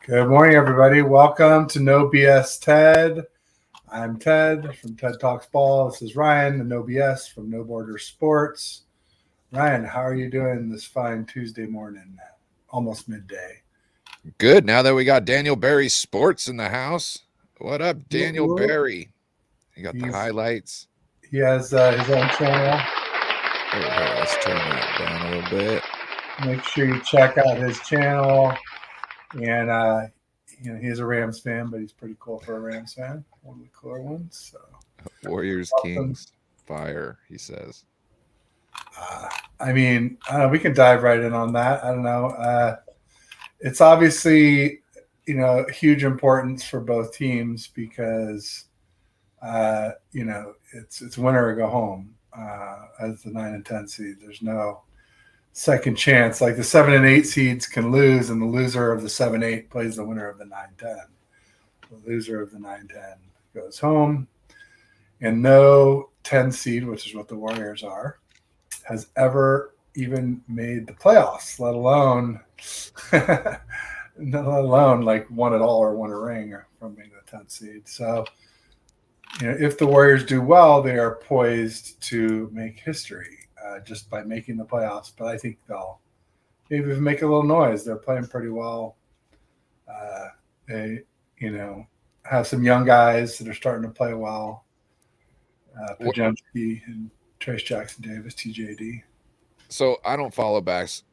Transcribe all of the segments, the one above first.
Good morning, everybody. Welcome to No BS Ted. I'm Ted from Ted Talks Ball. This is Ryan, the No BS from No Border Sports. Ryan, how are you doing this fine Tuesday morning, almost midday? Good. Now that we got Daniel Barry Sports in the house. What up, Daniel Barry? You got the highlights. He has his own channel. Oh, here, let's turn that down a little bit. Make sure you check out his channel. And he's a Rams fan, but he's pretty cool for a Rams fan. One of the cooler ones. So. Warriors, Kings, fire, he says. We can dive right in on that. I don't know. It's obviously, huge importance for both teams because, it's winner or go home as the 9 and 10 seed. There's no second chance. Like the 7 and 8 seeds can lose, and the loser of the 7-8 plays the winner of the 9-10. The loser of the 9-10 goes home, and no 10 seed, which is what the Warriors are, has ever even made the playoffs, let alone like won it all or won a ring from being the 10th seed. So, if the Warriors do well, they are poised to make history just by making the playoffs. But I think they'll maybe make a little noise. They're playing pretty well. They, have some young guys that are starting to play well. Pajemski and Trace Jackson Davis, TJD. So I don't follow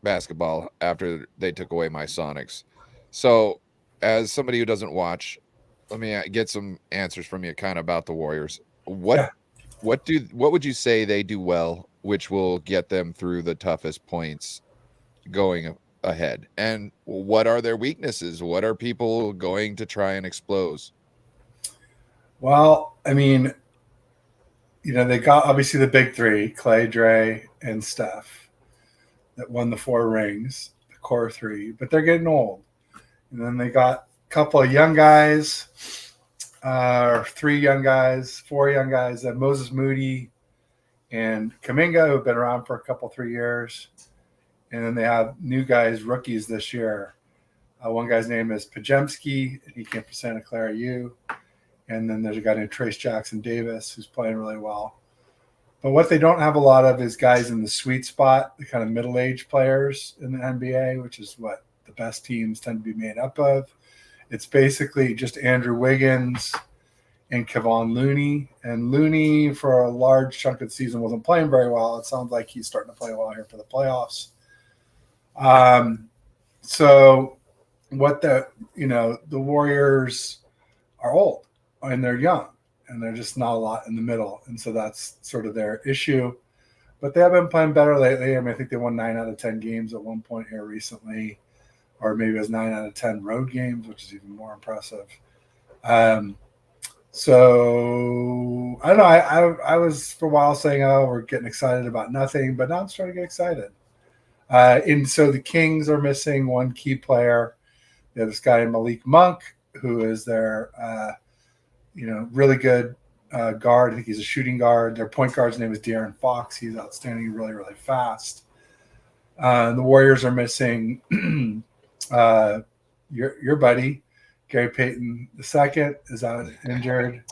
basketball after they took away my Sonics. So as somebody who doesn't watch, let me get some answers from you kind of about the Warriors. What would you say they do well, which will get them through the toughest points going ahead? And what are their weaknesses? What are people going to try and expose? Well, they got obviously the big three, Clay, Dre, and Steph, that won the 4 rings, the core 3, but they're getting old. And then they got a couple of young guys, 3 young guys, 4 young guys, Moses Moody and Kuminga, who've been around for 3 years. And then they have new guys, rookies this year. One guy's name is Pajemski, and he came from Santa Clara U. And then there's a guy named Trace Jackson Davis who's playing really well. But what they don't have a lot of is guys in the sweet spot, the kind of middle-aged players in the NBA, which is what the best teams tend to be made up of. It's basically just Andrew Wiggins and Kevon Looney. And Looney, for a large chunk of the season, wasn't playing very well. It sounds like he's starting to play well here for the playoffs. So what the Warriors are old and they're young and they're just not a lot in the middle. And so that's sort of their issue. But they have been playing better lately. I think they won 9 out of 10 games at one point here recently, or maybe it was 9 out of 10 road games, which is even more impressive. So I don't know. I was for a while saying, "Oh, we're getting excited about nothing," but now I'm starting to get excited. And so the Kings are missing one key player. They have this guy Malik Monk, who is their, really good guard. I think he's a shooting guard. Their point guard's name is De'Aaron Fox. He's outstanding, really, really fast. The Warriors are missing your buddy, Gary Payton II is out injured.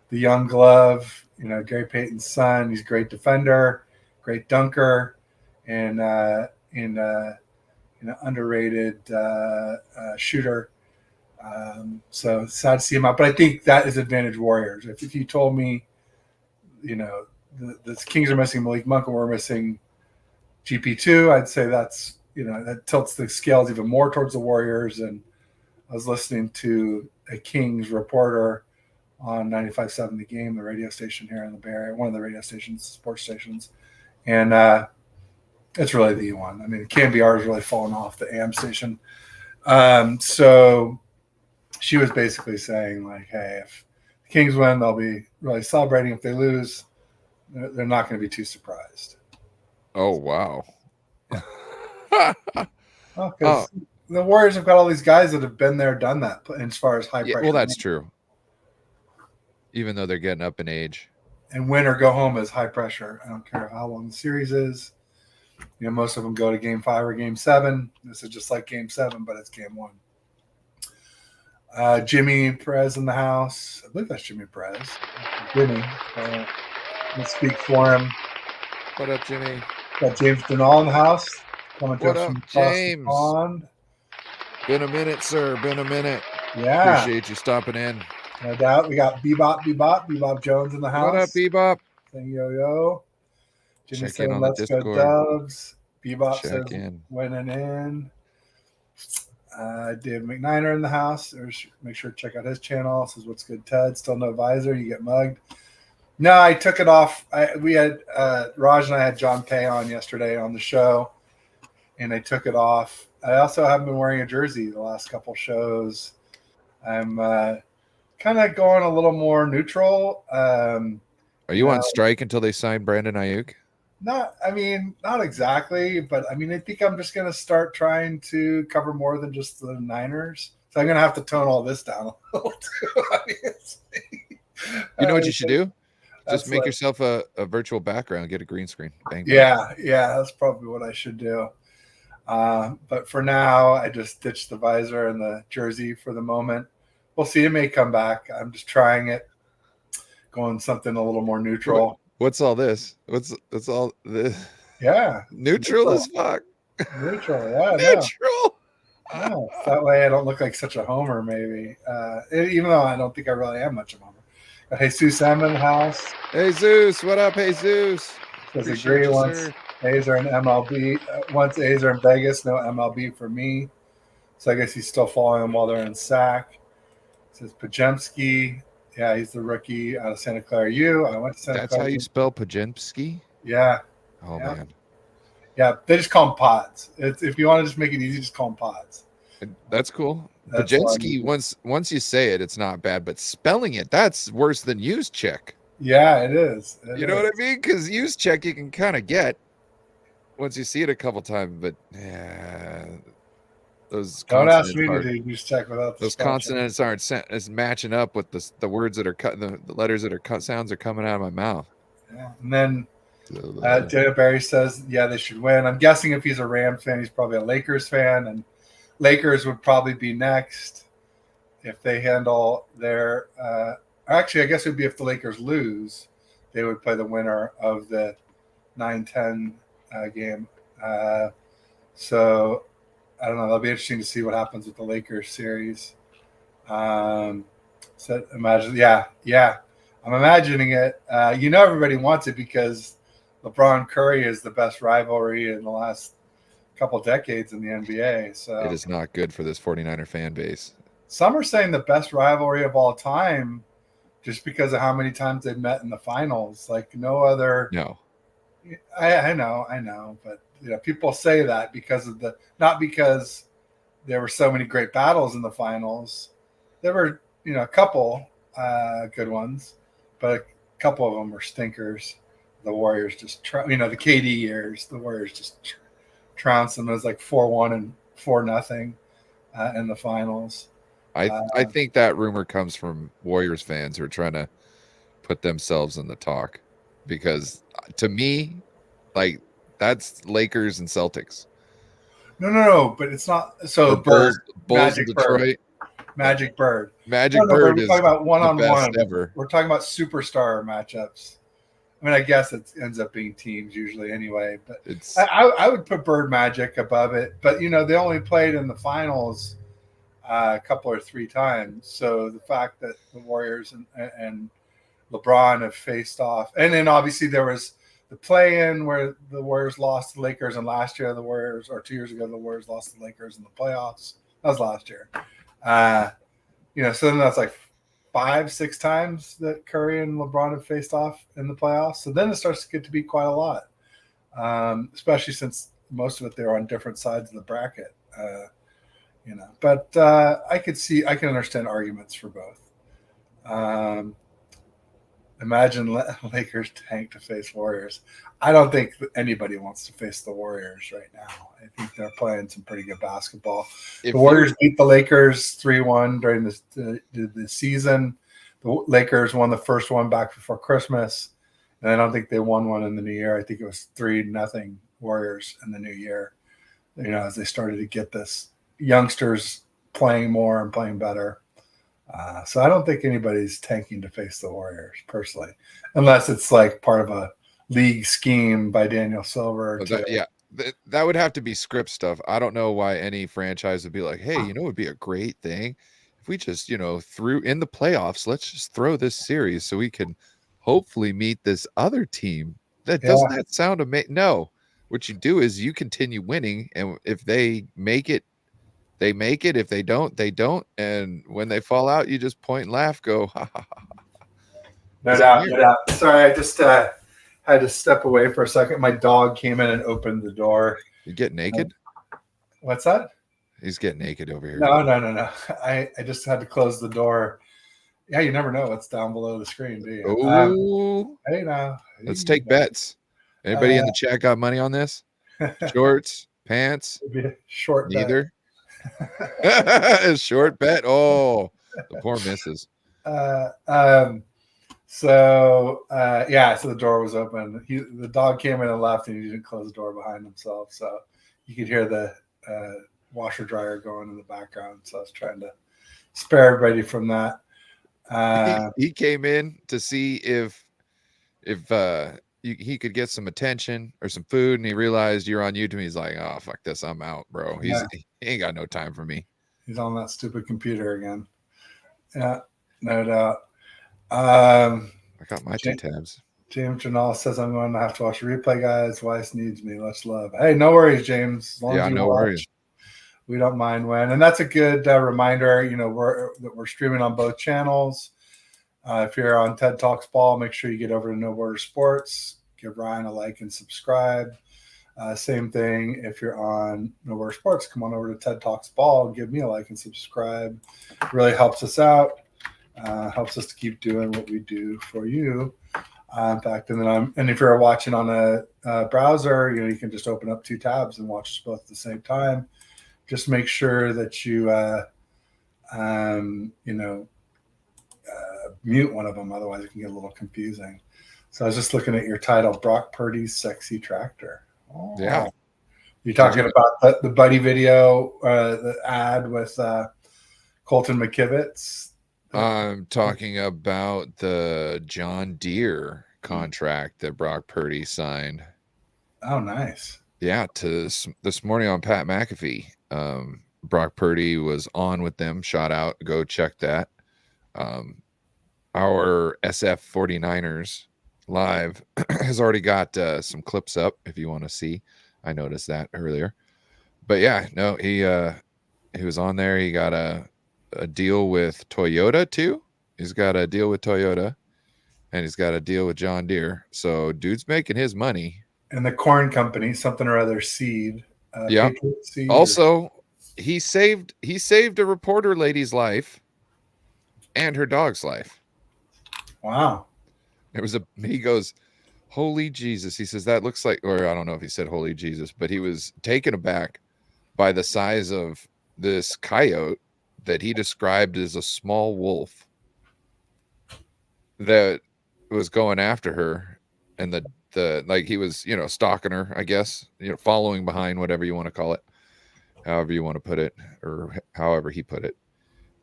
The young glove, Gary Payton's son. He's a great defender, great dunker, and underrated shooter. So it's sad to see him out. But I think that is advantage Warriors. If you told me, the Kings are missing Malik Monk and we're missing GP2, I'd say that's, that tilts the scales even more towards the Warriors. And I was listening to a Kings reporter on 95.7 The Game, the radio station here in the Bay Area, one of the radio stations, sports stations. And it's really the one. KMBR is really falling off the AM station. So she was basically saying, like, hey, if the Kings win, they'll be really celebrating. If they lose, they're not going to be too surprised. Oh, wow. Because the Warriors have got all these guys that have been there, done that as far as high pressure. Well, that's true. Even though they're getting up in age. And win or go home is high pressure. I don't care how long the series is. Most of them go to game 5 or game 7. This is just like game 7, but it's game 1. Jimmy Perez in the house. I believe that's Jimmy Perez. Jimmy. Let's speak for him. What up, Jimmy? Got James Denall in the house. Coming to What us up, from across the James? pond. Been a minute, sir. Been a minute. Yeah. Appreciate you stopping in. No doubt. We got Bebop Jones in the house. What up, Bebop? Saying yo. Jimmy Check in saying on the let's go Discord. Dubs. Bebop Check says in. winning in. Dave McNiner in the house. Make sure to check out his channel. Says what's good, Ted. Still no visor. You get mugged. No, I took it off. We had Raj and I had John Pay on yesterday on the show, and I took it off. I also haven't been wearing a jersey the last couple shows. I'm kind of going a little more neutral. Are you on strike until they sign Brandon Ayuk? Not exactly, but I mean, I think I'm just going to start trying to cover more than just the Niners. So I'm going to have to tone all this down a little too, obviously. You know what you should do? Just make like, yourself a virtual background, get a green screen. Bang, bang. Yeah, that's probably what I should do. But for now, I just ditched the visor and the jersey for the moment. We'll see. It may come back. I'm just trying it, going something a little more neutral. What's all this? What's all this? Yeah. Neutral as fuck. Neutral, yeah. Neutral. No, that way I don't look like such a homer, maybe. Even though I don't think I really am much of a homer. Got Jesus M in the house. Hey Zeus, what up? Hey Zeus. Says agree once A's are in MLB. Once A's are in Vegas, no MLB for me. So I guess he's still following them while they're in SAC. Says Pajemski. Yeah, he's the rookie out of Santa Clara U. I went to Santa Clara. That's how you spell Pajemski? Yeah. Oh, yeah. Man. Yeah, they just call them pods. If you want to just make it easy, just call them pods. That's cool. Pajemski, once you say it, it's not bad, but spelling it, that's worse than use check. Yeah, it is. You know what I mean? Because use check you can kind of get once you see it a couple times, but yeah, those don't ask me to do use check without those consonants aren't matching up with the words that are cut, the letters that are cut, sounds are coming out of my mouth. Yeah, and then Jada Barry says, yeah, they should win. I'm guessing if he's a Rams fan, he's probably a Lakers fan, and Lakers would probably be next if they handle their. Actually, I guess it would be if the Lakers lose, they would play the winner of the 9-10 game. So I don't know. That'll be interesting to see what happens with the Lakers series. So imagine, yeah. I'm imagining it. Everybody wants it because LeBron Curry is the best rivalry in the last couple decades in the NBA. So it is not good for this 49er fan base. Some are saying the best rivalry of all time, just because of how many times they've met in the finals. Like no other. No. I know, but people say that because of not because there were so many great battles in the finals. There were a couple good ones, but a couple of them were stinkers. The Warriors just the KD years, the Warriors just trounced them. It was like 4-1 and 4-0 in the finals. I think that rumor comes from Warriors fans who are trying to put themselves in the talk, because to me, like, that's Lakers and Celtics. No, but it's not. So Bulls in Detroit. Magic Bird. Magic Bird is talking about one-on-one. Ever. We're talking about superstar matchups. I mean, I guess it ends up being teams usually anyway, but I would put Bird Magic above it. But they only played in the finals a couple or three times. So the fact that the Warriors and LeBron have faced off, and then obviously there was the play-in where the Warriors lost to the Lakers, and last year the Warriors, or 2 years ago, the Warriors lost to the Lakers in the playoffs. That was last year. So then that's like 5-6 times that Curry and LeBron have faced off in the playoffs. So then it starts to get to be quite a lot, especially since most of it they're on different sides of the bracket. But I can understand arguments for both. Imagine Lakers tank to face Warriors. I don't think anybody wants to face the Warriors right now. I think they're playing some pretty good basketball. The Warriors beat the Lakers 3-1 during the season. The Lakers won the first one back before Christmas, and I don't think they won one in the new year. I think it was 3-0 Warriors in the new year. As they started to get this youngsters playing more and playing better. So I don't think anybody's tanking to face the Warriors personally, unless it's like part of a league scheme by Daniel Silver. That would have to be script stuff. I don't know why any franchise would be like, hey, it would be a great thing if we just, threw in the playoffs, let's just throw this series so we can hopefully meet this other team. Doesn't that sound amazing? No, what you do is you continue winning, and if they make it, they make it. If they don't, they don't. And when they fall out, you just point and laugh, go, ha ha ha. No doubt. Sorry, I just had to step away for a second. My dog came in and opened the door. You get naked? What's that? He's getting naked over here. No. I just had to close the door. Yeah, you never know what's down below the screen, do you? Oh, hey now. Let's take bets. Anybody in the chat got money on this? Shorts, pants? Short neither. A short bet. Oh, the poor misses. So the door was open. The dog came in and left, and he didn't close the door behind himself. So you could hear the washer dryer going in the background. So I was trying to spare everybody from that. He came in to see if he could get some attention or some food, and he realized you're on YouTube. He's like, "Oh, fuck this, I'm out, bro." He ain't got no time for me. He's on that stupid computer again. Yeah, no doubt. I got my 2 tabs. James Janal says, I'm going to have to watch the replay, guys. Weiss needs me. Much love. Hey, no worries, James. As long as you watch, worries. We don't mind when. And that's a good reminder, we're streaming on both channels. If you're on TED Talks Ball, make sure you get over to No Border Sports. Give Ryan a like and subscribe. Same thing. If you're on No Border Sports, come on over to TED Talks Ball. Give me a like and subscribe. It really helps us out. Helps us to keep doing what we do for you. In fact, and if you're watching on a browser, you can just open up 2 tabs and watch both at the same time. Just make sure that you, mute one of them. Otherwise, it can get a little confusing. So I was just looking at your title, Brock Purdy's Sexy Tractor. Oh, yeah. You're talking about the Buddy video, the ad with Colton McKivitz. I'm talking about the John Deere contract that Brock Purdy signed. Oh, nice. Yeah, this morning on Pat McAfee. Brock Purdy was on with them. Shout out. Go check that. Our SF 49ers live has already got some clips up if you want to see. I noticed that earlier. But yeah, no, he was on there. He got a deal with Toyota too. He's got a deal with Toyota, and he's got a deal with John Deere. So dude's making his money. And the corn company, something or other seed. Yeah. Also, he saved a reporter lady's life and her dog's life. Wow. He goes, holy Jesus. He says, that looks like, or I don't know if he said holy Jesus, but he was taken aback by the size of this coyote that he described as a small wolf that was going after her, and the like he was, stalking her, I guess, following behind, whatever you want to call it, however you want to put it, or however he put it.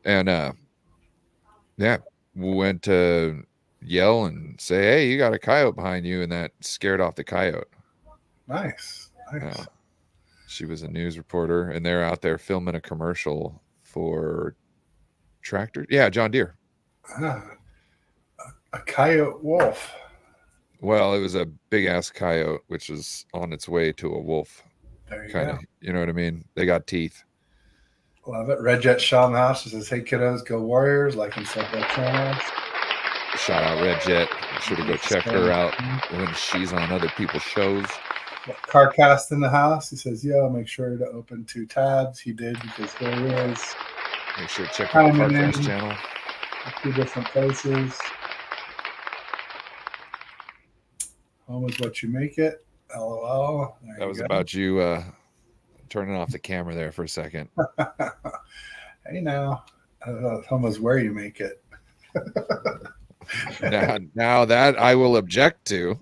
And went to yell and say, hey, you got a coyote behind you, and that scared off the coyote. Nice. She was a news reporter, and they're out there filming a commercial for tractor. Yeah, John Deere. A coyote wolf. Well, it was a big ass coyote, which is on its way to a wolf. There you kind go. of, you know what I mean? They got teeth. Love it. Red Jet Shaw in the house says, hey kiddos, go Warriors. Like and sub that channel. Shout out Red Jet. Be sure to go check her out when she's on other people's shows. Carcast in the house. He says, yo, make sure to open 2 tabs. He did, because there he is. Make sure to check out the Carcast channel. 2 different places. Home is what you make it. LOL. That was about you turning off the camera there for a second. Hey now. Home is where you make it. now that I will object to.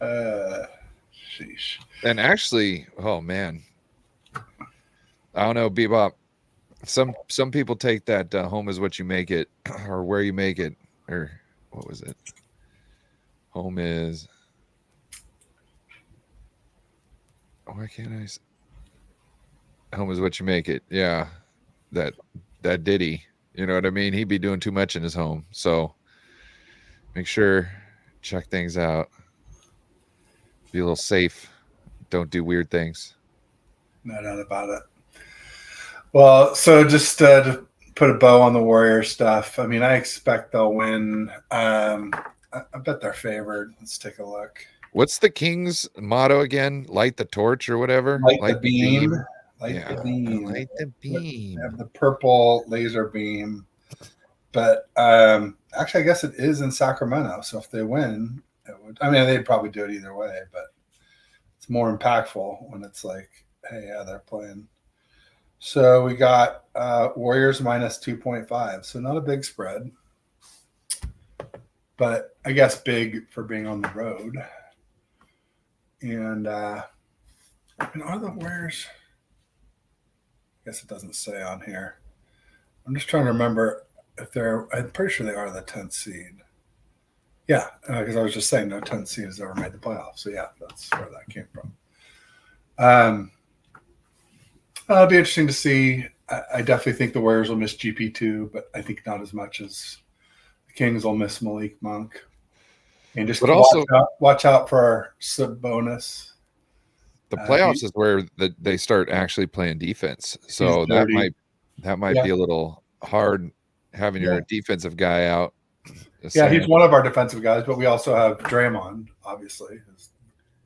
Sheesh. And actually, oh man, I don't know, Bebop. Some people take that home is what you make it, or where you make it, or what was it? Home is. Why can't I? Home is what you make it. Yeah, that Diddy. You know what I mean? He'd be doing too much in his home. So make sure check things out. Be a little safe. Don't do weird things. No doubt about it. Well, so just to put a bow on the Warriors stuff, I mean, I expect they'll win. I bet they're favored. Let's take a look. What's the Kings' motto again? Light the torch or whatever? Light the beam. Light Yeah. the beam. Light the beam. They have the purple laser beam. But actually, I guess it is in Sacramento. So if they win, it would. I mean, they'd probably do it either way, but it's more impactful when it's like, hey, yeah, they're playing. So we got Warriors minus 2.5. So not a big spread, but I guess big for being on the road. And are the Warriors? I guess it doesn't say on here. I'm just trying to remember if they're. I'm pretty sure they are the 10th seed. Yeah, because I was just saying no 10th seed has ever made the playoffs. So yeah, that's where that came from. It'll be interesting to see. I definitely think the Warriors will miss GP2, but I think not as much as the Kings will miss Malik Monk. And just watch out for our Sabonis. The playoffs is where they start actually playing defense. So that might be a little hard having your defensive guy out. Yeah, he's one of our defensive guys, but we also have Draymond, obviously, who's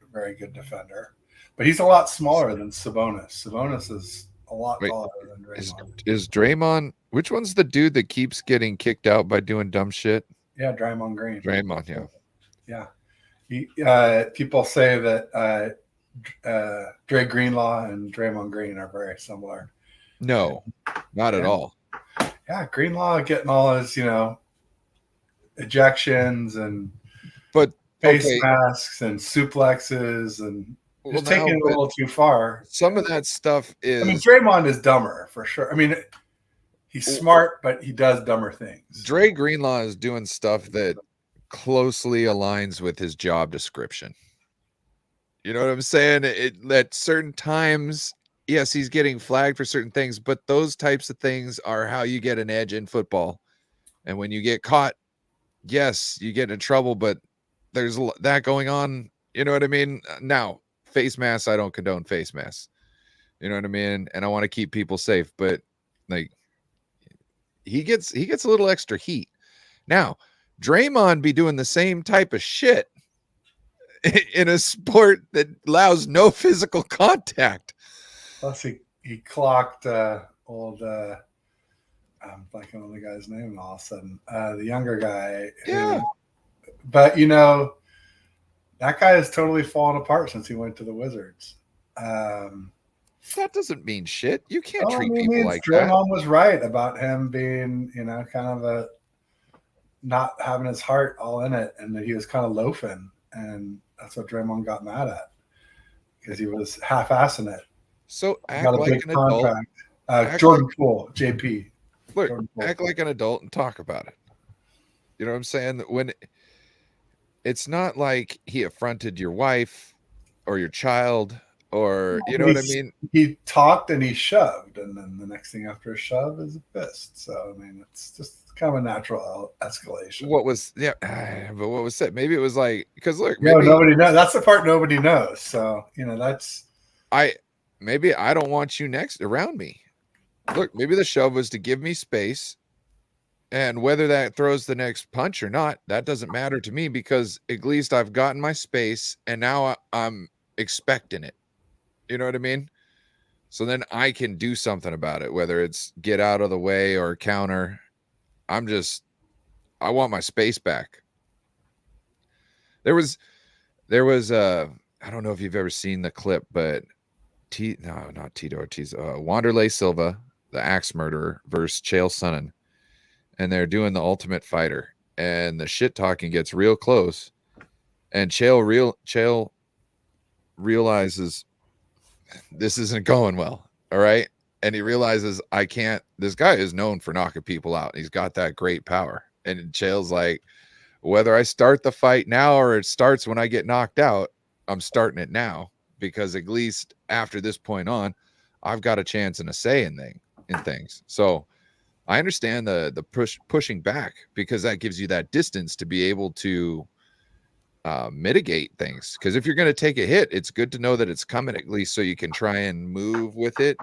a very good defender. But he's a lot smaller than Sabonis. Sabonis is a lot taller than Draymond. Is Draymond, which one's the dude that keeps getting kicked out by doing dumb shit? Yeah, Draymond Green. Draymond, yeah. Yeah. People say that Dre Greenlaw and Draymond Green are very similar. No, not at all. Yeah, Greenlaw getting all his, ejections and face masks and suplexes and just taking it a little too far. Some of that stuff is. I mean, Draymond is dumber for sure. I mean, he's smart, but he does dumber things. Dre Greenlaw is doing stuff that closely aligns with his job description. You know what I'm saying? At certain times, yes, he's getting flagged for certain things, but those types of things are how you get an edge in football. And when you get caught, yes, you get in trouble, but there's that going on. You know what I mean? Now, face masks, I don't condone face masks. You know what I mean? And I want to keep people safe, but like he gets a little extra heat. Now, Draymond be doing the same type of shit in a sport that allows no physical contact. Plus, he clocked old. I'm blanking on the guy's name all of a sudden. The younger guy. Yeah. But that guy has totally fallen apart since he went to the Wizards. That doesn't mean shit. You can't treat people like that. Draymond was right about him being, kind of a not having his heart all in it, and that he was kind of loafing, and that's what Draymond got mad at because he was half-assing it. So act like an adult. Jordan Poole, JP. Look, act like an adult and talk about it. You know what I'm saying? When it's not like he affronted your wife or your child, or you know what I mean? He talked and he shoved, and then the next thing after a shove is a fist. So I mean, it's just kind of a natural escalation. But what was said? Maybe it was like, because look, nobody knows. That's the part nobody knows. So that's maybe I don't want you around me. Look, maybe the shove was to give me space, and whether that throws the next punch or not, that doesn't matter to me, because at least I've gotten my space and now I'm expecting it. You know what I mean? So then I can do something about it, whether it's get out of the way or counter. I want my space back. There was I don't know if you've ever seen the clip, but not Tito Ortiz, Wanderlei Silva, the axe murderer, versus Chael Sonnen, and they're doing the Ultimate Fighter, and the shit talking gets real close, and Chael realizes this isn't going well. All right, and he realizes I can't. This guy is known for knocking people out. He's got that great power. And Chael's like, whether I start the fight now or it starts when I get knocked out, I'm starting it now, because at least after this point on, I've got a chance and a say in things. So I understand the pushing back, because that gives you that distance to be able to mitigate things. Because if you're going to take a hit, it's good to know that it's coming, at least, so you can try and move with it.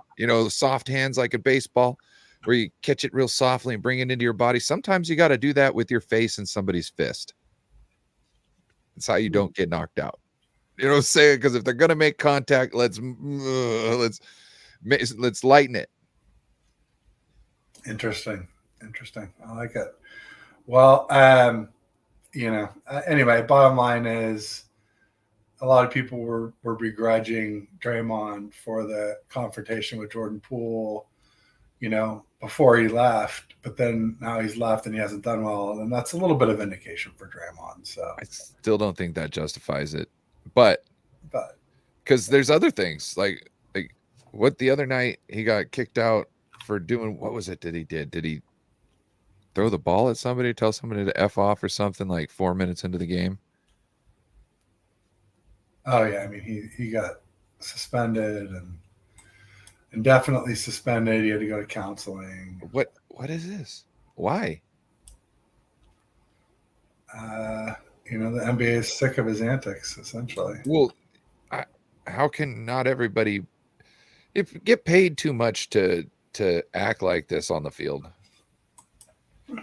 Soft hands like a baseball, where you catch it real softly and bring it into your body. Sometimes you got to do that with your face and somebody's fist. It's how you don't get knocked out. Say it, because if they're going to make contact, let's lighten it. Interesting. I like it. Well, anyway, bottom line is a lot of people were begrudging Draymond for the confrontation with Jordan Poole, before he left, but then now he's left and he hasn't done well. And that's a little bit of indication for Draymond. So I still don't think that justifies it, but because there's other things like what the other night he got kicked out for doing, what was it that he did? Did he throw the ball at somebody, tell somebody to F off or something, like 4 minutes into the game? Oh yeah. I mean, he got suspended and indefinitely suspended. He had to go to counseling. What is this? Why? The NBA is sick of his antics, essentially. Well, how can not everybody get paid too much to act like this on the field?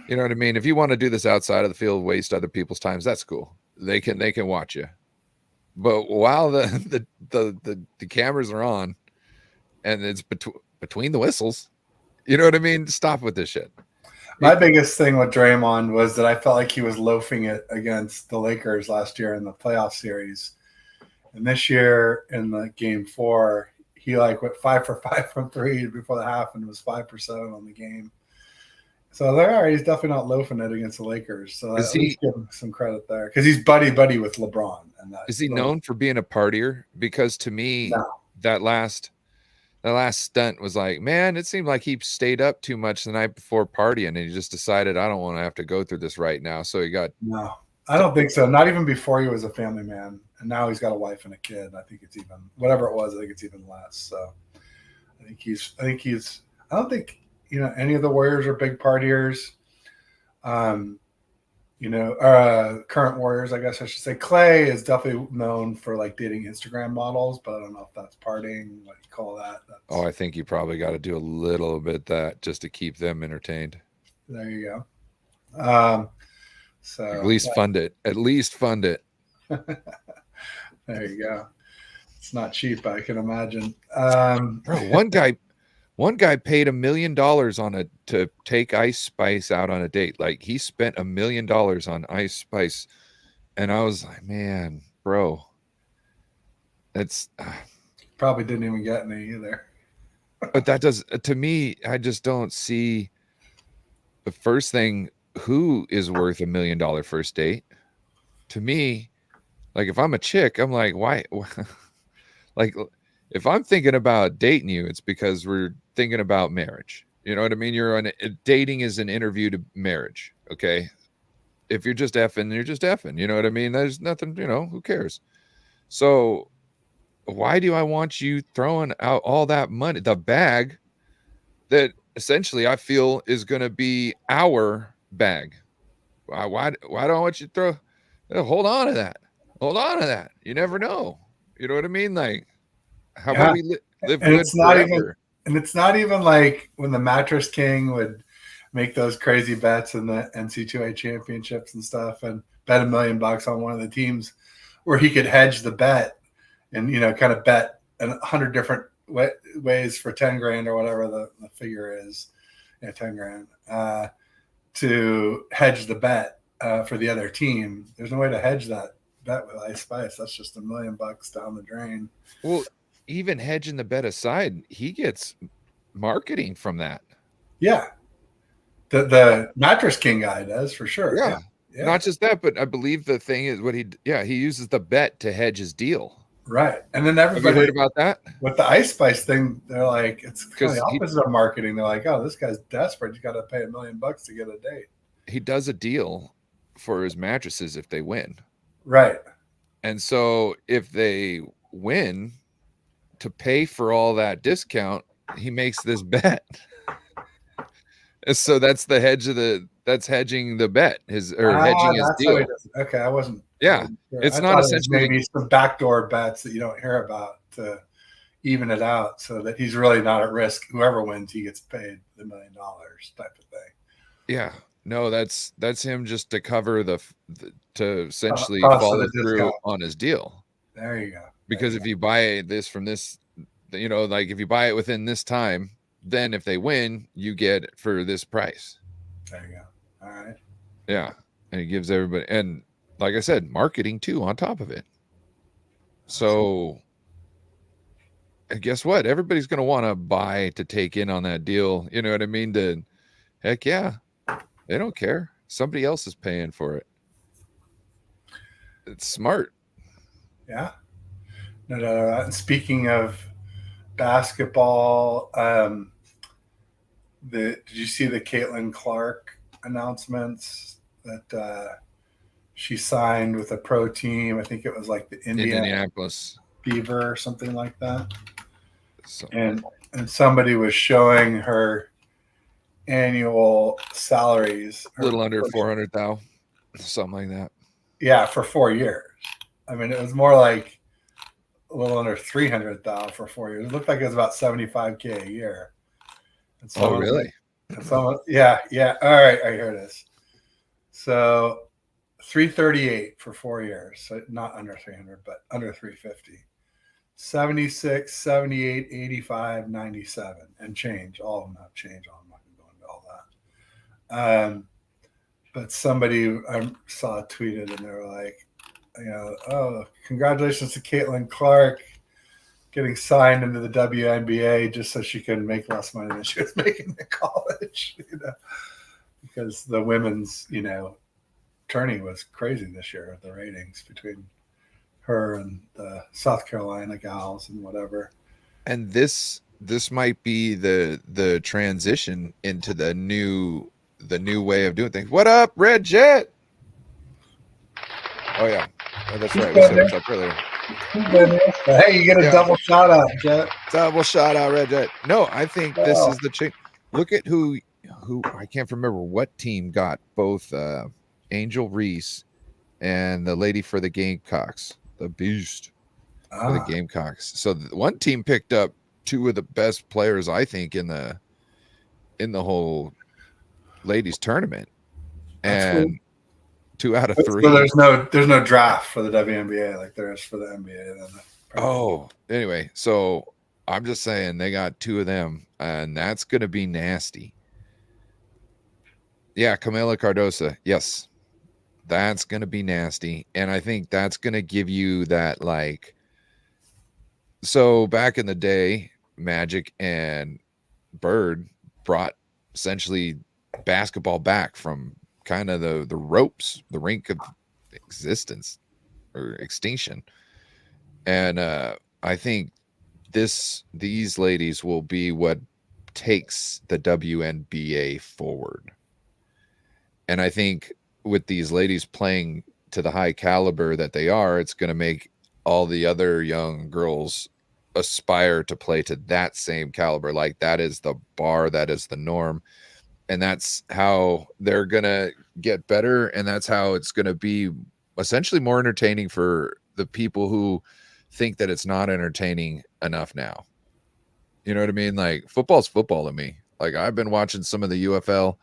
You know what I mean? If you want to do this outside of the field, waste other people's times, that's cool. They can watch you. But while the cameras are on and it's between the whistles, you know what I mean? Stop with this shit. My biggest thing with Draymond was that I felt like he was loafing it against the Lakers last year in the playoff series. And this year in the game 4, he went 5 for 5 from 3 before the half and was 5 for 7 on the game. So he's definitely not loafing it against the Lakers. So at least give him some credit there, because he's buddy with LeBron. And is he known for being a partier? Because to me, that last stunt was like, man, it seemed like he stayed up too much the night before partying, and he just decided, I don't want to have to go through this right now. So he got no. I don't think so. Not even before he was a family man, and now he's got a wife and a kid. I think it's even whatever it was. I think it's even less. So I think he's. I don't think any of the Warriors are big partiers. Current Warriors, I guess I should say. Clay is definitely known for dating Instagram models, but I don't know if that's partying. What you call that? I think you probably got to do a little bit that just to keep them entertained. There you go. So at least fund it. There you go. It's not cheap, I can imagine. Bro, one guy paid $1 million to take Ice Spice out on a date. Like, he spent $1 million on Ice Spice, and I was like, man, bro, that's probably didn't even get any either. But that does, to me, I just don't see the first thing. Who is worth $1 million first date? To me, if I'm a chick, I'm like, why? If I'm thinking about dating you, it's because we're thinking about marriage. You know what I mean? Dating is an interview to marriage. Okay. If you're just effing, you're just effing. You know what I mean? There's nothing, who cares? So why do I want you throwing out all that money, the bag that essentially I feel is going to be our bag? Why do I want you to throw? Hold on to that. You never know. You know what I mean? How about we live and good it's not forever? It's not even like when the Mattress King would make those crazy bets in the NCAA championships and stuff, and bet $1 million on one of the teams, where he could hedge the bet and kind of bet 100 different ways for 10 grand or whatever the figure is, 10 grand to hedge the bet for the other team. There's no way to hedge that bet with Ice Spice. That's just $1 million down the drain. Well, even hedging the bet aside, he gets marketing from that. Yeah. The Mattress King guy does, for sure. Yeah. Not just that, but I believe the thing is he uses the bet to hedge his deal. Right. And then Have you everybody heard about that? with the Ice Spice thing, they're like, it's kind of 'Cause the he opposite of marketing. They're like, oh, this guy's desperate. You got to pay $1 million to get a date. he does a deal for his mattresses if they win. Right. And so if they win, to pay for all that discount, he makes this bet. And so that's the that's hedging the bet, hedging his That's how he deal. does it. Okay, I wasn't. Yeah. Sure. It's I not thought it was essentially maybe some backdoor bets that you don't hear about to even it out, so that he's really not at risk. Whoever wins, he gets paid the $1 million type of thing. Yeah. No, that's him just to cover to essentially Cost of follow the through discount. on his deal. There you go. Because if you buy this from this, like if you buy it within this time, then if they win, you get it for this price. There you go. All right. Yeah. And it gives everybody, and like I said, marketing too on top of it. So, and guess what? Everybody's going to want to buy to take in on that deal. You know what I mean? Heck yeah. They don't care. Somebody else is paying for it. It's smart. Yeah. No. And speaking of basketball, did you see the Caitlin Clark announcements that she signed with a pro team? I think it was like the Indianapolis Beaver or something like that. So, and somebody was showing her annual salaries, a little under 400,000, something like that. Yeah, for 4 years. I mean, it was more like a little under 300,000 for 4 years. It looked like it was about 75K a year. And oh, really? Yeah. All right, here it is. So 338 for 4 years. So not under 300, but under 350. 76, 78, 85, 97, and change. All of them have change. I'm not going to go into all that. But somebody I saw tweeted, and they were like, oh, congratulations to Caitlin Clark getting signed into the WNBA just so she can make less money than she was making in college, because the women's, tourney was crazy this year, the ratings between her and the South Carolina gals and whatever. And this might be the transition into the new way of doing things. What up, Red Jet? Oh yeah, that's right. We said what's up earlier. Hey, you get a double shout out, Jet. Double shout out, Red Jet. No, I think this is the change. Look at who I can't remember what team got both Angel Reese and the lady for the Gamecocks, the Beast for the Gamecocks. So one team picked up two of the best players, I think, in the whole ladies tournament, and cool. 2 out of 3. So there's no draft for the WNBA like there is for the NBA. Oh, anyway, so I'm just saying they got 2 of them, and that's gonna be nasty. Yeah, Camila Cardosa, yes, that's gonna be nasty, and I think that's gonna give you that like. So back in the day, Magic and Bird brought essentially basketball back from kind of the ropes, the rink of existence or extinction. And I think these ladies will be what takes the WNBA forward. And I think with these ladies playing to the high caliber that they are, it's going to make all the other young girls aspire to play to that same caliber. Like that is the bar, that is the norm. And that's how they're going to get better. And that's how it's going to be essentially more entertaining for the people who think that it's not entertaining enough now. You know what I mean? Like football's football to me. Like I've been watching some of the UFL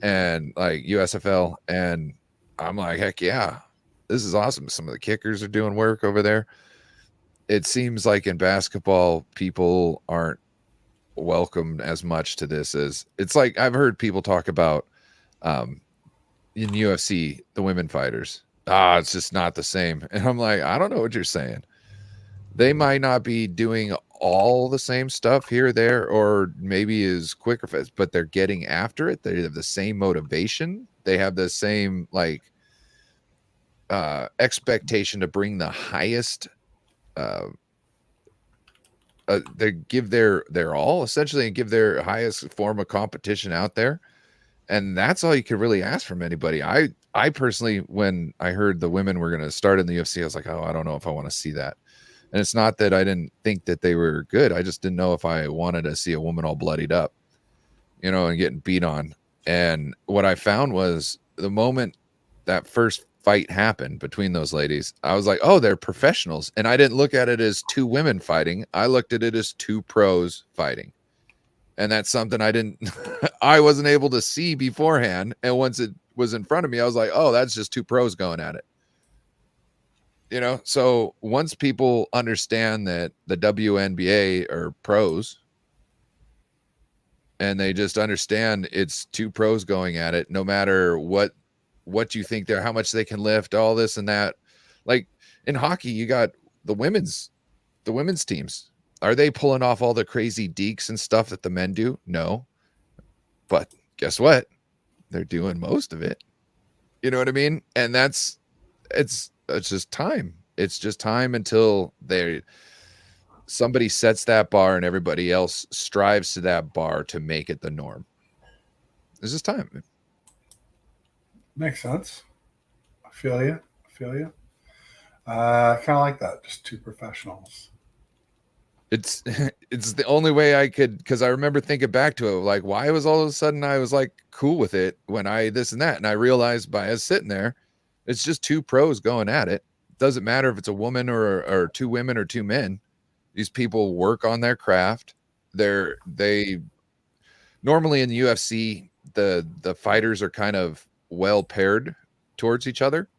and like USFL, and I'm like, heck yeah, this is awesome. Some of the kickers are doing work over there. It seems like in basketball, people aren't welcomed as much to this as it's like I've heard people talk about in UFC, the women fighters. It's just not the same. And I'm like, I don't know what you're saying. They might not be doing all the same stuff here, there, or maybe is quicker, but they're getting after it. They have the same motivation. They have the same like expectation to bring the highest they give their all essentially and give their highest form of competition out there. And that's all you could really ask from anybody. I personally, when I heard the women were going to start in the UFC, I was like, oh, I don't know if I want to see that. And it's not that I didn't think that they were good. I just didn't know if I wanted to see a woman all bloodied up, you know, and getting beat on. And what I found was the moment that first fight happened between those ladies, I was like, oh, they're professionals. And I didn't look at it as two women fighting. I looked at it as two pros fighting. And that's something I wasn't able to see beforehand. And once it was in front of me, I was like, oh, that's just two pros going at it. You know, so once people understand that the WNBA are pros and they just understand it's two pros going at it, no matter what you think they're, how much they can lift, all this and that. Like in hockey, you got the women's teams. Are they pulling off all the crazy dekes and stuff that the men do? No. But guess what? They're doing most of it. You know what I mean? And it's just time. It's just time until somebody sets that bar and everybody else strives to that bar to make it the norm. It's just time. Makes sense. I feel you. Kind of like that. Just two professionals. It's the only way I could, because I remember thinking back to it, like, why was all of a sudden I was like cool with it when I this and that, and I realized by us sitting there, it's just two pros going at it. Doesn't matter if it's a woman or two women or two men. These people work on their craft. They normally in the UFC, the fighters are kind of well paired towards each other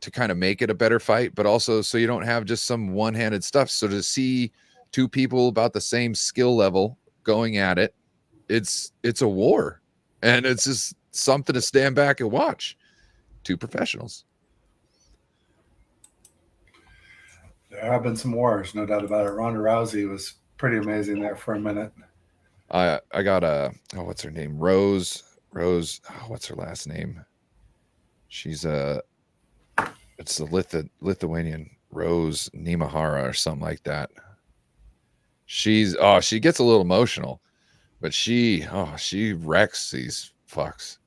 to kind of make it a better fight, but also so you don't have just some one-handed stuff. So to see two people about the same skill level going at it, it's a war, and it's just something to stand back and watch. Two professionals. There have been some wars, no doubt about it. Ronda Rousey was pretty amazing there for a minute. I got what's her name? Rose. What's her last name? She's it's the Lithuanian Rose Nimahara or something like that. She gets a little emotional, but she wrecks these fucks.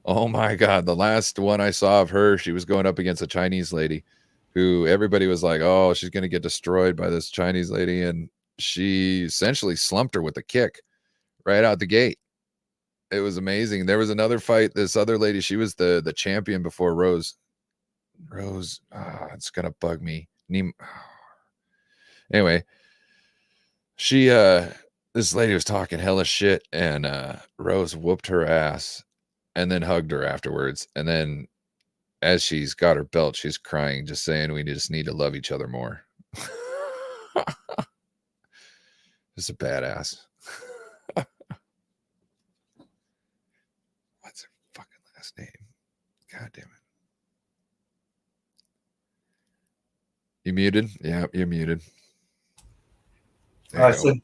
Oh my God. The last one I saw of her, she was going up against a Chinese lady who everybody was like, oh, she's going to get destroyed by this Chinese lady. And she essentially slumped her with a kick right out the gate. It was amazing. There was another fight. This other lady, she was the champion before Rose. It's going to bug me. Anyway, she, this lady was talking hella shit, and Rose whooped her ass and then hugged her afterwards. And then as she's got her belt, she's crying, just saying we just need to love each other more. Just a badass. What's her fucking last name? God damn it. You muted? Yeah, you're muted. I said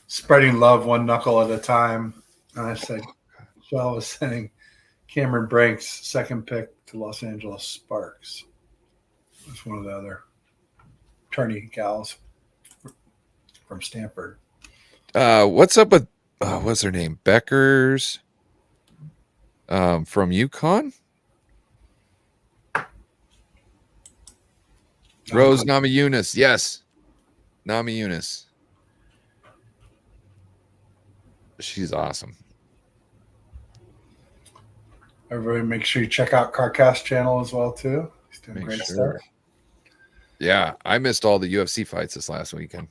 spreading love one knuckle at a time. And I said, Joel was saying Cameron Brank's second pick to Los Angeles Sparks. That's one of the other attorney gals from Stanford. What's up with what's her name? Becker's from UConn? Rose Namajunas. Yes. Namajunas. She's awesome. Everybody make sure you check out Carcast channel as well too. He's doing great stuff. Yeah, I missed all the UFC fights this last weekend.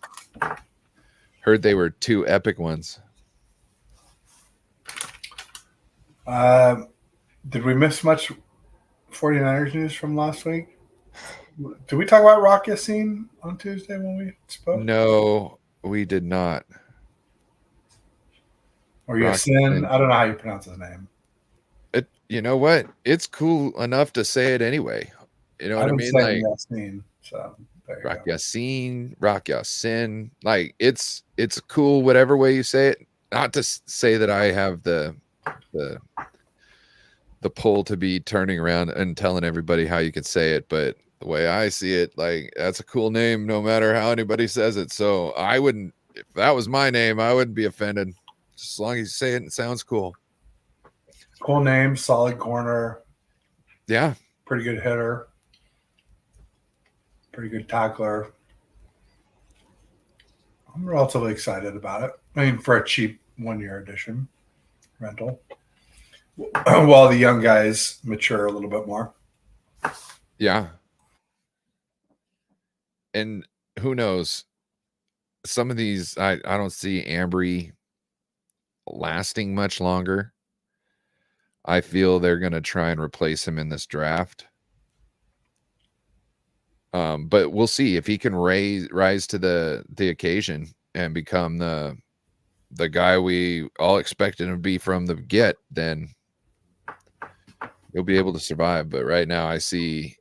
Heard they were two epic ones. Did we miss much 49ers news from last week? Did we talk about Rock Yassin on Tuesday when we spoke? No, we did not. Or Yassin? I don't know how you pronounce his name. You know what? It's cool enough to say it anyway. You know what I mean? Like Yassin, so Rock Yassin, Rock Yassin. Like it's cool whatever way you say it. Not to say that I have the pull to be turning around and telling everybody how you could say it, but the way I see it, like, that's a cool name no matter how anybody says it. So I wouldn't, if that was my name, I wouldn't be offended. Just as long as you say it and it sounds cool. Cool name, solid corner. Yeah. Pretty good hitter. Pretty good tackler. I'm relatively excited about it. I mean, for a cheap 1-year edition rental. While the young guys mature a little bit more. Yeah. And who knows? Some of these, I don't see Ambry lasting much longer. I feel they're going to try and replace him in this draft. But we'll see if he can rise to the occasion and become the guy we all expected him to be from the get. Then he'll be able to survive. But right now, I see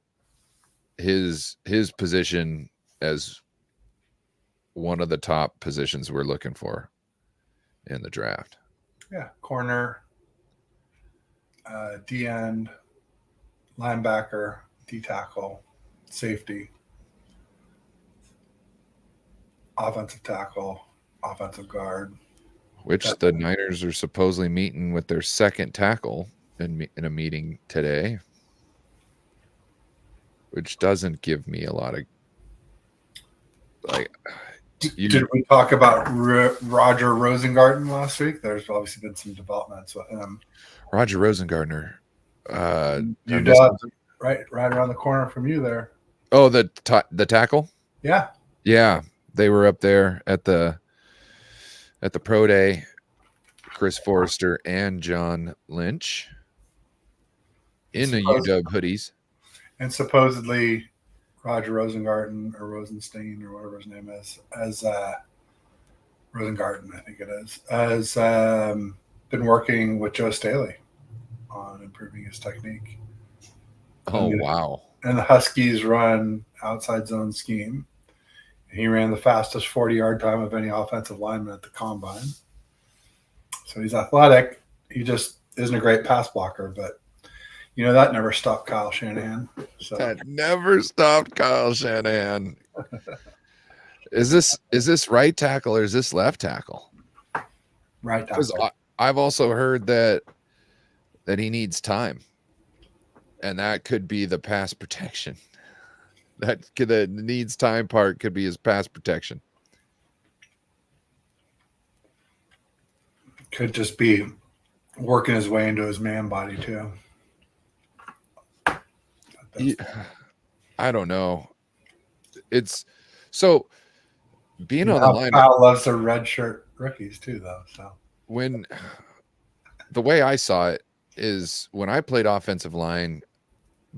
his position as one of the top positions we're looking for in the draft. Yeah, corner, D end, linebacker, D tackle, safety, offensive tackle, offensive guard. Which the Niners are supposedly meeting with their second tackle in a meeting today, which doesn't give me a lot of like. Did we talk about Roger Rosengarten last week? There's obviously been some developments with him. Roger Rosengartner, right around the corner from you there. Oh, the tackle. Yeah, they were up there at the pro day. Chris Forrester and John Lynch in the UW hoodies, and supposedly Roger Rosengarten or Rosenstein or whatever his name is, as Rosengarten, I think it is, has been working with Joe Staley on improving his technique. Wow. And the Huskies run outside zone scheme. He ran the fastest 40-yard time of any offensive lineman at the combine. So he's athletic. He just isn't a great pass blocker, but that never stopped Kyle Shanahan. So that never stopped Kyle Shanahan. Is this right tackle or is this left tackle? Right tackle. I've also heard that he needs time, and that could be the pass protection. The needs time part could be his pass protection. Could just be working his way into his man body too. I don't know. It's so being on the line. Kyle loves the red shirt rookies too, though. So when the way I saw it is when I played offensive line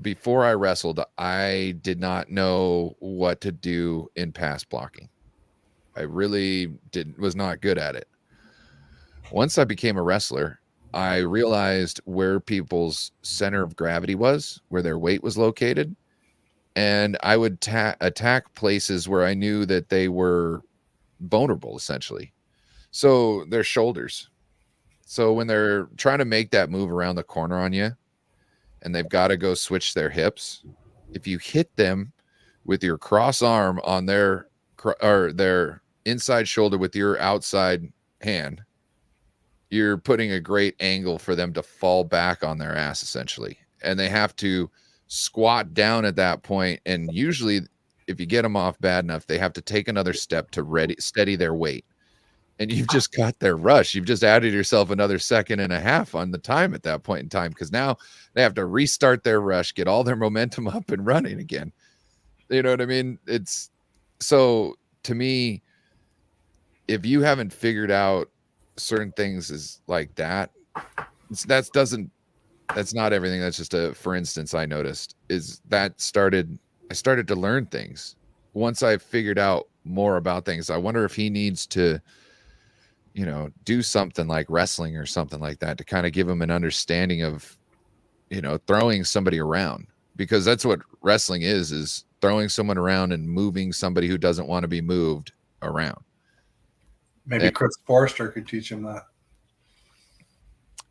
before I wrestled, I did not know what to do in pass blocking. I really was not good at it. Once I became a wrestler, I realized where people's center of gravity was, where their weight was located. And I would attack places where I knew that they were vulnerable, essentially. So their shoulders. So when they're trying to make that move around the corner on you and they've got to go switch their hips, if you hit them with your cross arm on their inside shoulder with your outside hand, you're putting a great angle for them to fall back on their ass, essentially. And they have to squat down at that point. And usually if you get them off bad enough, they have to take another step to steady their weight. And you've just got their rush. You've just added yourself another 1.5 seconds on the time at that point in time, because now they have to restart their rush, get all their momentum up and running again. You know what I mean? It's so, to me, if you haven't figured out certain things is like that, that's not everything. That's just for instance, I noticed is that I started to learn things once I figured out more about things. I wonder if he needs to, do something like wrestling or something like that to kind of give him an understanding of, throwing somebody around, because that's what wrestling is throwing someone around and moving somebody who doesn't want to be moved around. Maybe Chris Forrester could teach him that.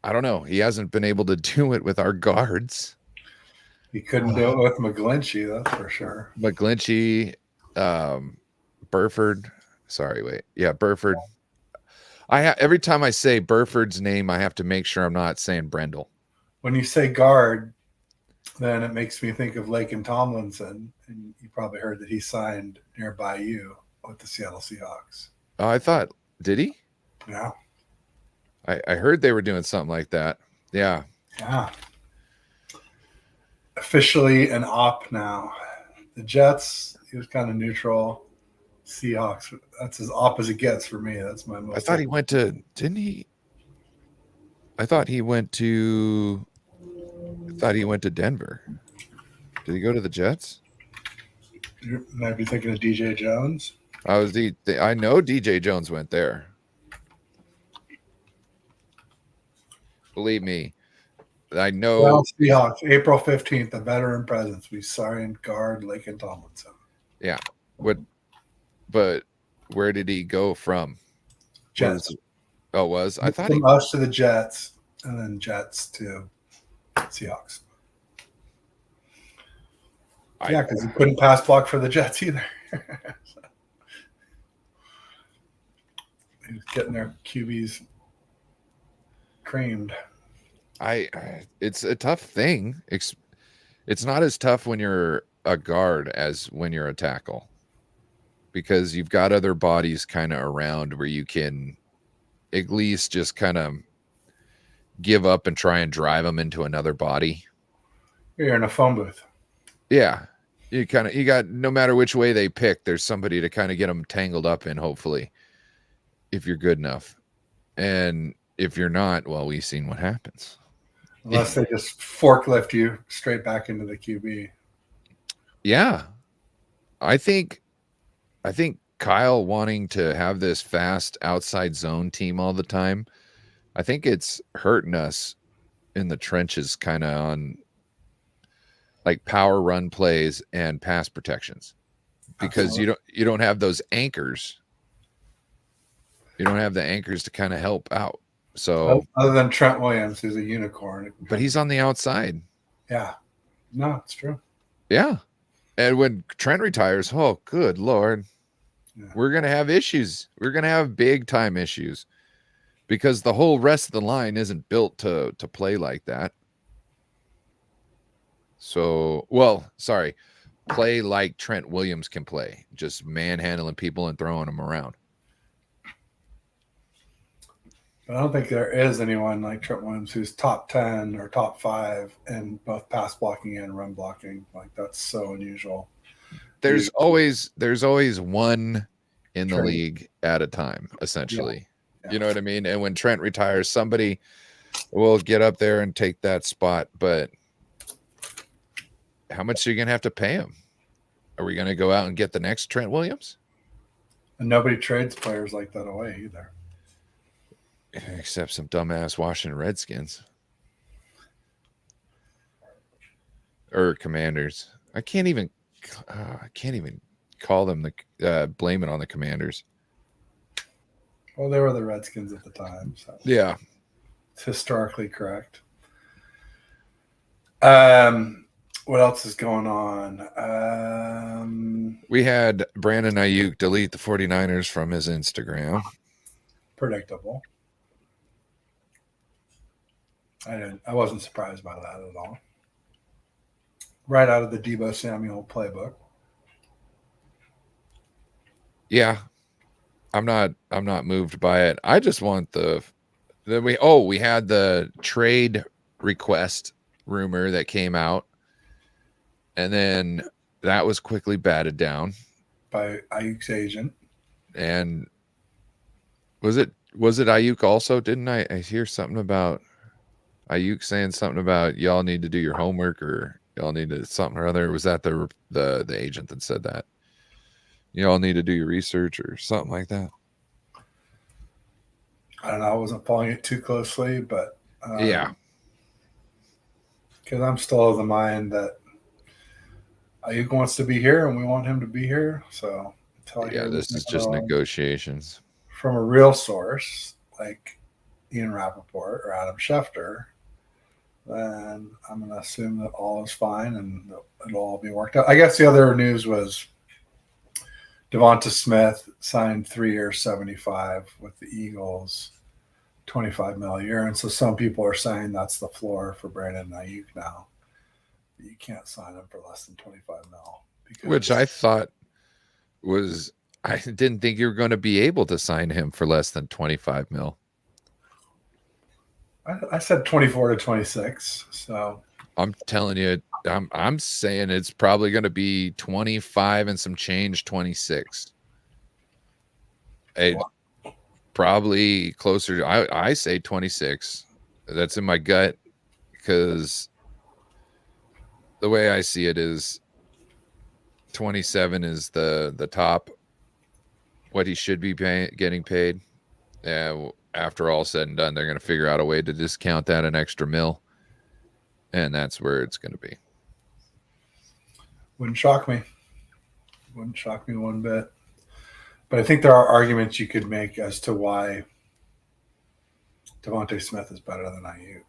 I don't know. He hasn't been able to do it with our guards. He couldn't do it with McGlinchey, that's for sure. McGlinchey, Burford. Sorry, wait. Yeah, Burford. Every time I say Burford's name, I have to make sure I'm not saying Brendel. When you say guard, then it makes me think of Lake and Tomlinson, and you probably heard that he signed nearby you with the Seattle Seahawks. Oh, I thought, did he? Yeah. I heard they were doing something like that. Yeah. Yeah. Officially an op now. The Jets, he was kind of neutral. Seahawks, that's as op as it gets for me. That's my most. I thought he went to, didn't he? I thought he went to Denver. Did he go to the Jets? You might be thinking of DJ Jones. I know DJ Jones went there. Believe me, I know. Well, Seahawks, April 15th, a veteran presence. We signed guard Lake and Tomlinson. Yeah. But where did he go from? Jets. I thought from us to the Jets, and then Jets to Seahawks. Yeah, because he couldn't pass block for the Jets either. So, he was getting their QBs creamed. It's a tough thing. It's not as tough when you're a guard as when you're a tackle, because you've got other bodies kind of around where you can at least just kind of give up and try and drive them into another body. You're in a phone booth. Yeah. You got, no matter which way they pick, there's somebody to kind of get them tangled up in, hopefully, if you're good enough. And if you're not, well, we've seen what happens. Unless they just forklift you straight back into the QB. Yeah. I think Kyle wanting to have this fast outside zone team all the time, I think it's hurting us in the trenches, kind of on like power run plays and pass protections, because Absolutely. you don't have those anchors. You don't have the anchors to kind of help out. So other than Trent Williams, who's a unicorn, but he's on the outside. Yeah, no, it's true. Yeah, and when Trent retires, oh, good Lord, we're gonna have issues. We're gonna have big time issues, because the whole rest of the line isn't built to play like that. So, play like Trent Williams can play, just manhandling people and throwing them around. But I don't think there is anyone like Trent Williams who's top 10 or top 5 in both pass blocking and run blocking. Like, that's so unusual. There's always one in the league at a time, essentially. Yeah. You know what I mean? And when Trent retires, somebody will get up there and take that spot. But how much are you going to have to pay him? Are we going to go out and get the next Trent Williams? And nobody trades players like that away either. Except some dumbass Washington Redskins. Or Commanders. I can't even call them blame it on the Commanders. Well, they were the Redskins at the time. So yeah. It's historically correct. What else is going on? We had Brandon Ayuk delete the 49ers from his Instagram. Predictable. I wasn't surprised by that at all. Right out of the Deebo Samuel playbook. Yeah. I'm not moved by it. I just want we had the trade request rumor that came out, and then that was quickly batted down by Ayuk's agent. And was it Ayuk also? Didn't I hear something about Ayuk saying something about y'all need to do your homework, or y'all need to something or other? Was that the agent that said that? Y'all need to do your research or something like that? I don't know. I wasn't following it too closely, but yeah. Because I'm still of the mind that Ayuk wants to be here, and we want him to be here. So this is just negotiations from a real source like Ian Rappaport or Adam Schefter. then I'm going to assume that all is fine and it'll all be worked out. I guess the other news was Devonta Smith signed 3 years, 75 with the Eagles, 25 mil a year. And so some people are saying that's the floor for Brandon Ayuk now. You can't sign him for less than 25 mil. Which I thought was, I didn't think you were going to be able to sign him for less than 25 mil. I said 24 to 26. So I'm telling you, I'm saying it's probably going to be 25 and some change, 26. Probably closer to, I say 26. That's in my gut, because the way I see it is 27 is the top, what he should be getting paid. Yeah, after all said and done, they're going to figure out a way to discount that an extra mil, and that's where it's going to be. Wouldn't shock me. Wouldn't shock me one bit. But I think there are arguments you could make as to why Devonta Smith is better than Ayuk.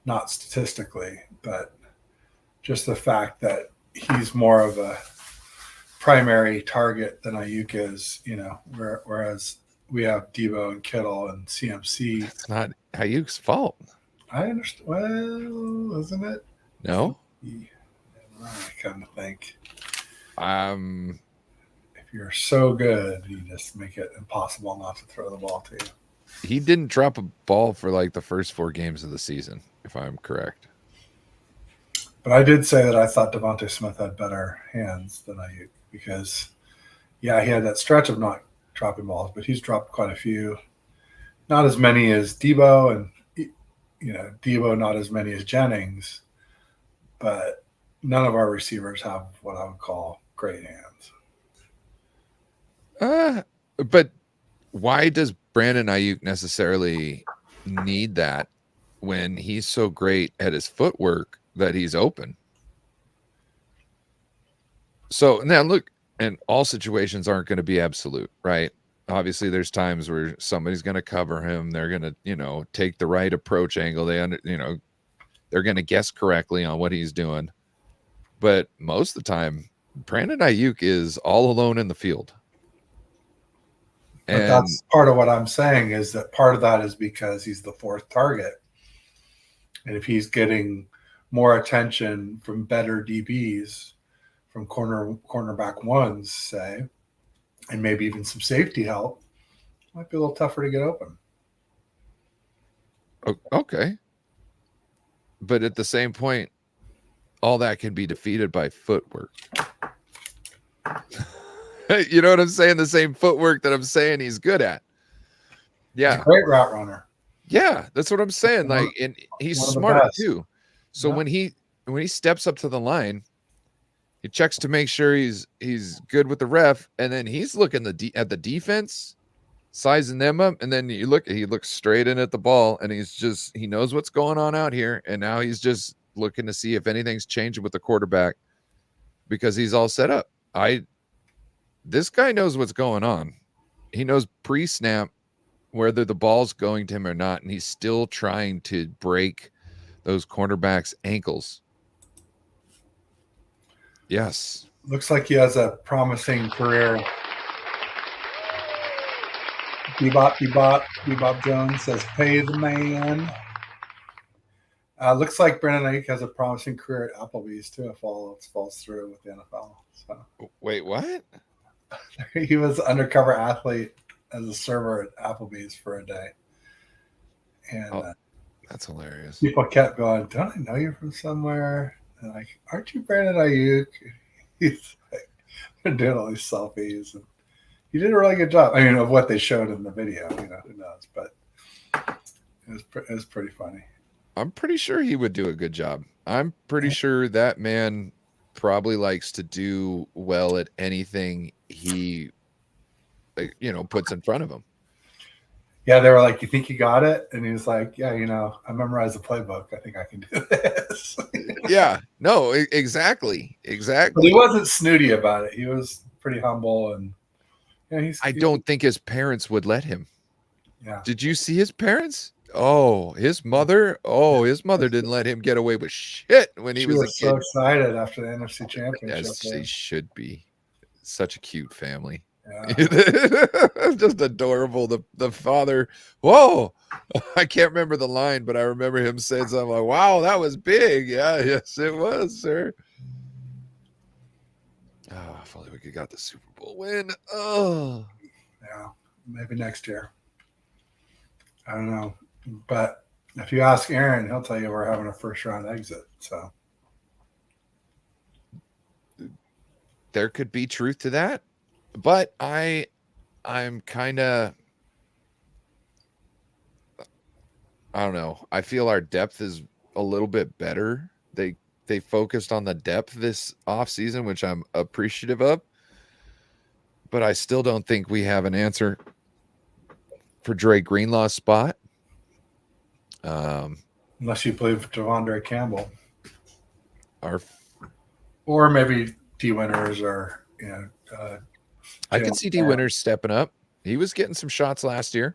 Not statistically, but just the fact that he's more of a primary target than Ayuk is, whereas we have Debo and Kittle and CMC. It's not Ayuk's fault. I understand. Well, isn't it? No. I kind of think. If you're so good, you just make it impossible not to throw the ball to you. He didn't drop a ball for like the first 4 games of the season, if I'm correct. But I did say that I thought Devonta Smith had better hands than Ayuk because, he had that stretch of not dropping balls, but he's dropped quite a few. Not as many as Debo, and Debo not as many as Jennings, but none of our receivers have what I would call great hands. But why does Brandon Ayuk necessarily need that when he's so great at his footwork that he's open? So now look, and all situations aren't going to be absolute, right? Obviously, there's times where somebody's going to cover him. They're going to, take the right approach angle. They're going to guess correctly on what he's doing. But most of the time, Brandon Ayuk is all alone in the field. But that's part of what I'm saying is that part of that is because he's the 4th target. And if he's getting more attention from better DBs, from cornerback ones, say, and maybe even some safety help, it might be a little tougher to get open. Okay. But at the same point, all that can be defeated by footwork. You know what I'm saying? The same footwork that I'm saying he's good at. Yeah. He's a great route runner. Yeah, that's what I'm saying. And he's smart too. So when he steps up to the line, he checks to make sure he's good with the ref, and then he's looking at the defense, sizing them up, and then he looks straight in at the ball, and he knows what's going on out here, and now he's just looking to see if anything's changing with the quarterback because he's all set up. This guy knows what's going on. He knows pre-snap whether the ball's going to him or not, and he's still trying to break those cornerbacks' ankles. Yes. Looks like he has a promising career. Bebop Jones says, pay the man. Looks like Brandon Ayuk has a promising career at Applebee's, too, if all else falls through with the NFL. So. Wait, what? He was an undercover athlete as a server at Applebee's for a day. And that's hilarious. People kept going, don't I know you from somewhere? And like, aren't you Brandon Ayuk? He's like, they're doing all these selfies. And he did a really good job. I mean, of what they showed in the video, who knows? But it was pretty funny. I'm pretty sure he would do a good job. I'm pretty sure that man probably likes to do well at anything he, puts in front of him. Yeah, they were like, you think you got it? And he was like, yeah, I memorized the playbook. I think I can do this. Yeah, no, exactly. But he wasn't snooty about it. He was pretty humble. And I don't think his parents would let him. Yeah. Did you see his parents? his mother didn't let him get away with shit when he She was a was so kid. excited after the NFC Championship. As she should be. Such a cute family. Yeah. Just adorable. The father, whoa, I can't remember the line, but I remember him saying something like, wow, that was big. Yeah, yes, it was, sir. Oh, if only we could got the Super Bowl win. Oh, Yeah, maybe next year. I don't know. But if you ask Aaron, he'll tell you we're having a first round exit. So there could be truth to that. But I'm kind of, I don't know. I feel our depth is a little bit better. They focused on the depth this offseason, which I'm appreciative of. But I still don't think we have an answer for Dre Greenlaw's spot. unless you believe Devondre Campbell, or maybe D Winners, or I could see D Winners stepping up. He was getting some shots last year.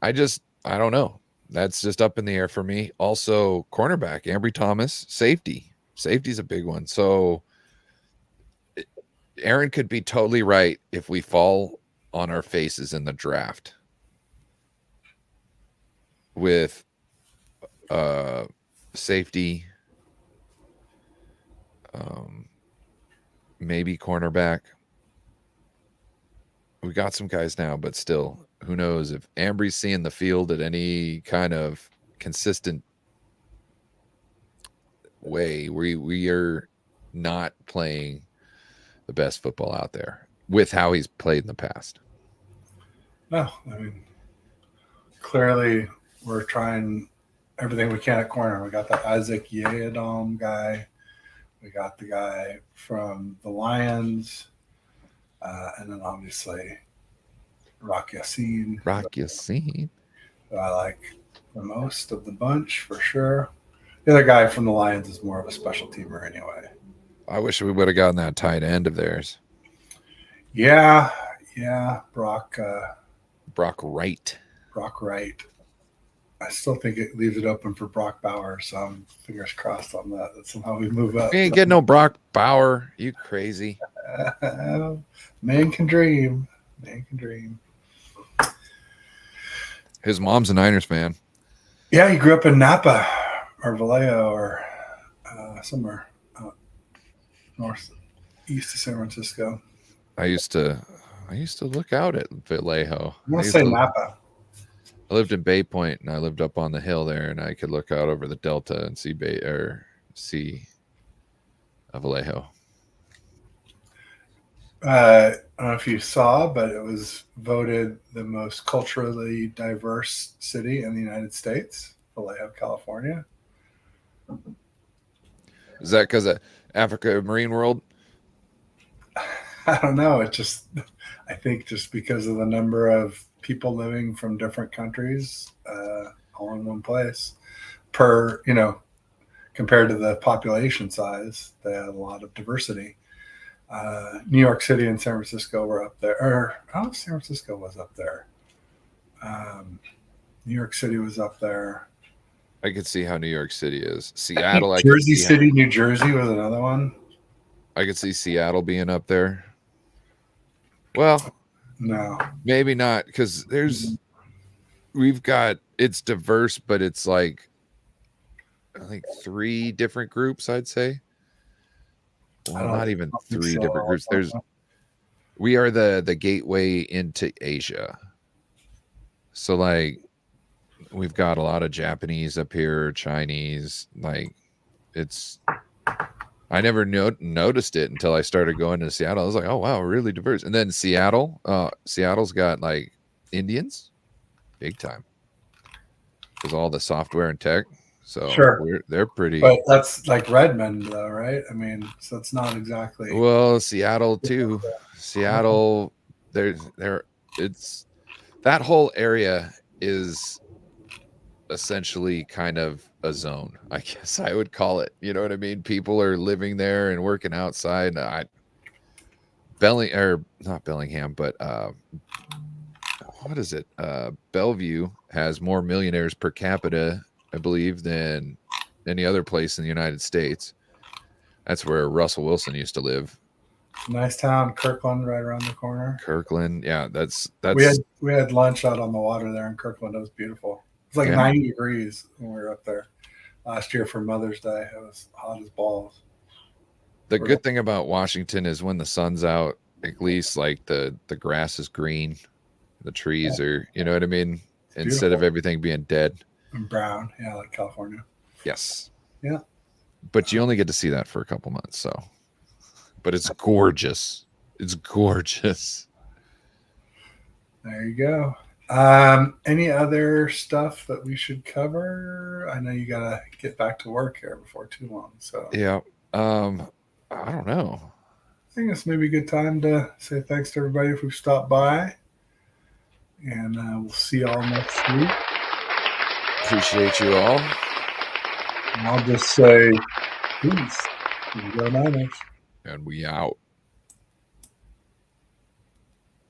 I don't know. That's just up in the air for me. Also, cornerback, Ambry Thomas, safety. Safety's a big one. So Aaron could be totally right if we fall on our faces in the draft with safety, maybe cornerback. We got some guys now, but still, who knows if Ambry's seeing the field at any kind of consistent way. We are not playing the best football out there with how he's played in the past. No, I mean, clearly we're trying everything we can at corner. We got that Isaac Yiadom guy. We got the guy from the Lions. And then obviously Rock Yassin. Who I like the most of the bunch for sure. The other guy from the Lions is more of a special teamer anyway. I wish we would have gotten that tight end of theirs. Yeah. Brock Wright. I still think it leaves it open for Brock Bauer, so I'm fingers crossed on that somehow we move up. We ain't getting no Brock Bauer. You crazy. Man can dream. His mom's a Niners fan. Yeah, he grew up in Napa or Vallejo or somewhere north east of San Francisco. I used to look out at Vallejo. I want to say Napa. I lived in Bay Point, and I lived up on the hill there, and I could look out over the Delta and see Vallejo. I don't know if you saw, but it was voted the most culturally diverse city in the United States, Vallejo, California. Is that because of Africa Marine World? I don't know. I think just because of the number of people living from different countries all in one place compared to the population size, they had a lot of diversity. New York City and San Francisco were up there, or I don't know if San Francisco was up there. New York City was up there. I could see how New York City is. Seattle, Jersey City, New Jersey was another one. I could see Seattle being up there. Well, no, maybe not, because it's diverse, but it's like I think 3 different groups, I'd say. Well, not even 3 different groups. We are the gateway into Asia. So like we've got a lot of Japanese up here, Chinese, like I never noticed it until I started going to Seattle. I was like, oh wow, really diverse. And then Seattle's got like Indians, big time, because all the software and tech. So sure, they're pretty. But that's like Redmond, though, right? I mean, so it's not exactly. Well, Seattle too. Seattle, it's that whole area is essentially kind of a zone, I guess I would call it. You know what I mean? People are living there and working outside. Not Bellingham, but what is it? Bellevue has more millionaires per capita, I believe, than any other place in the United States. That's where Russell Wilson used to live. Nice town, Kirkland, right around the corner. Kirkland, yeah, that's We had lunch out on the water there in Kirkland. It was beautiful. It's like Yeah. 90 degrees when we were up there last year for Mother's Day. It was hot as balls. the good thing about Washington is when the sun's out, at least like the grass is green, the trees are, you know what I mean, instead of beautiful. everything being dead. And brown, yeah, like California. Yes. Yeah. But you only get to see that for a couple months, so. But it's gorgeous. It's gorgeous. There you go. Any other stuff that we should cover? I know you gotta get back to work here before too long, so Yeah. I don't know. I think it's maybe a good time to say thanks to everybody who stopped by, and we'll see y'all next week. Appreciate you all. And I'll just say peace. Go Niners. And we out.